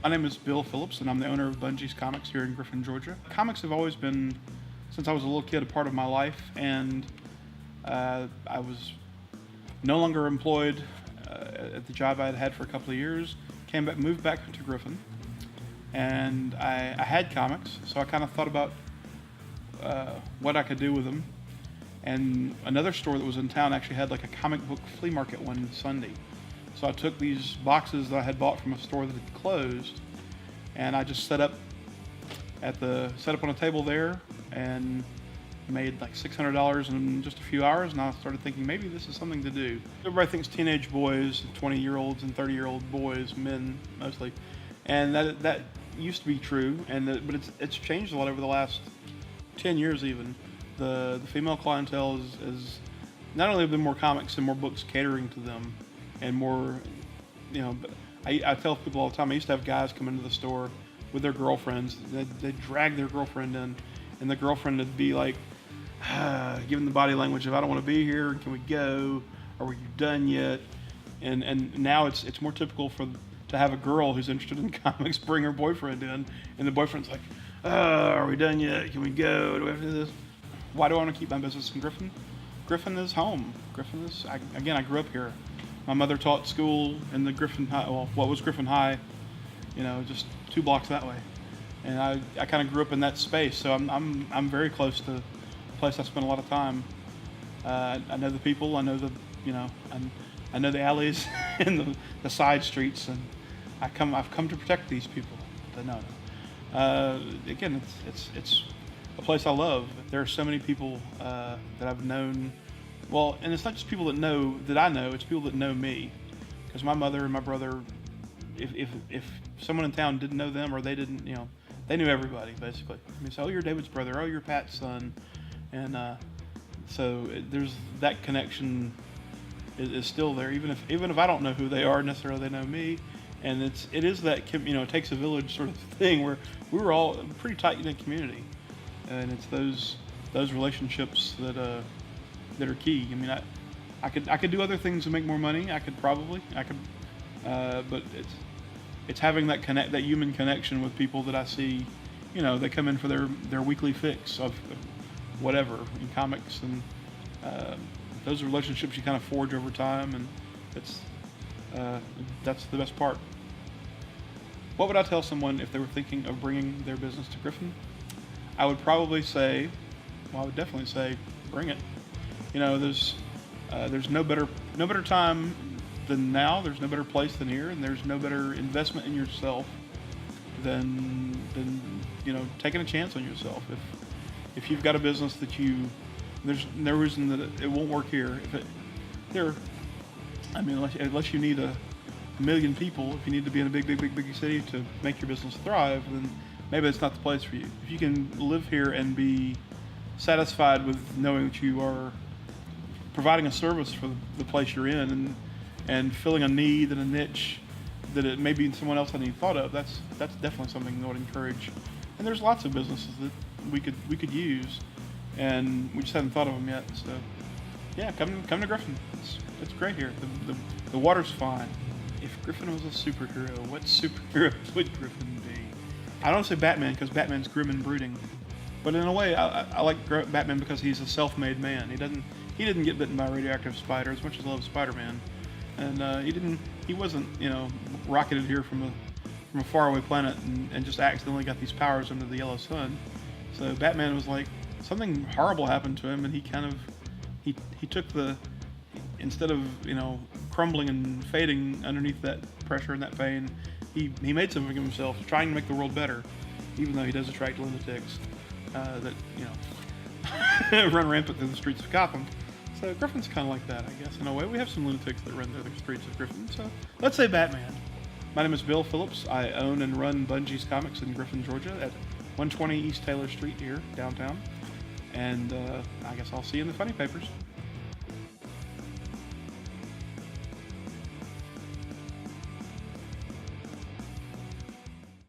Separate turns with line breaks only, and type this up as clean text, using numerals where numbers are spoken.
My name is Bill Phillips, and I'm the owner of Bunjee's Comics here in Griffin, Georgia. Comics have always been, since I was a little kid, a part of my life, and I was no longer employed at the job I had had for a couple of years. Moved back to Griffin, and I had comics, so I kind of thought about what I could do with them. And another store that was in town actually had like a comic book flea market one Sunday. So I took these boxes that I had bought from a store that had closed, and I just set up on a table there and made like $600 in just a few hours. And I started thinking maybe this is something to do. Everybody thinks teenage boys, 20-year-olds and 30-year-old boys, men mostly, and that used to be true. But it's changed a lot over the last 10 years even. The female clientele is not only have been more comics and more books catering to them, and more, but I tell people all the time, I used to have guys come into the store with their girlfriends. They'd drag their girlfriend in, and the girlfriend would be like, giving the body language of, I don't want to be here, can we go, are you done yet? And now it's more typical to have a girl who's interested in comics bring her boyfriend in, and the boyfriend's like, are we done yet, can we go, do we have to do this? Why do I want to keep my business in Griffin? Griffin is home. Griffin is, I grew up here. My mother taught school in the Griffin High, what was Griffin High, just 2 blocks that way. And I kind of grew up in that space, so I'm very close to the place I spent a lot of time. I know the people, I know I know the alleys and the side streets, and I've come to protect these people. But no. Again, it's a place I love. There are so many people that I've known. Well, and it's not just people that I know, it's people that know me. Because my mother and my brother, if someone in town didn't know them, or they didn't, they knew everybody, basically. I mean, so, oh, you're David's brother, oh, you're Pat's son. And so there's that connection is still there, even if I don't know who they are necessarily, they know me. And it is that, it takes a village sort of thing, where we were all a pretty tight-knit community. And it's those relationships that are key. I mean, I could do other things to make more money. I could, but it's having that human connection with people that I see. They come in for their weekly fix of whatever in comics, and those relationships you kind of forge over time, and that's the best part. What would I tell someone if they were thinking of bringing their business to Griffin? I would probably say, I would definitely say, bring it. There's no better time than now. There's no better place than here, and there's no better investment in yourself than taking a chance on yourself. If you've got a business there's no reason that it won't work here. Unless you need a million people, if you need to be in a big city to make your business thrive, then maybe it's not the place for you. If you can live here and be satisfied with knowing that you are providing a service for the place you're in, and filling a need and a niche that it may be someone else hadn't even thought of, that's definitely something I would encourage. And there's lots of businesses that we could use, and we just haven't thought of them yet. So yeah, come to Griffin. It's great here. The water's fine. If Griffin was a superhero, what superhero would Griffin be? I don't say Batman, because Batman's grim and brooding, but in a way, I like Batman because he's a self-made man. He didn't get bitten by a radioactive spider, as much as I love Spider-Man, and he wasn't rocketed here from a faraway planet and just accidentally got these powers under the yellow sun. So Batman was like, something horrible happened to him, and he took instead of crumbling and fading underneath that pressure and that pain, he made something of himself, trying to make the world better, even though he does attract lunatics that run rampant through the streets of Gotham. So Griffin's kind of like that, I guess, in a way. We have some lunatics that run through the streets of Griffin, so let's say Batman. My name is Bill Phillips. I own and run Bunjee's Comics in Griffin, Georgia, at 120 East Taylor Street here, downtown. And I guess I'll see you in the funny papers.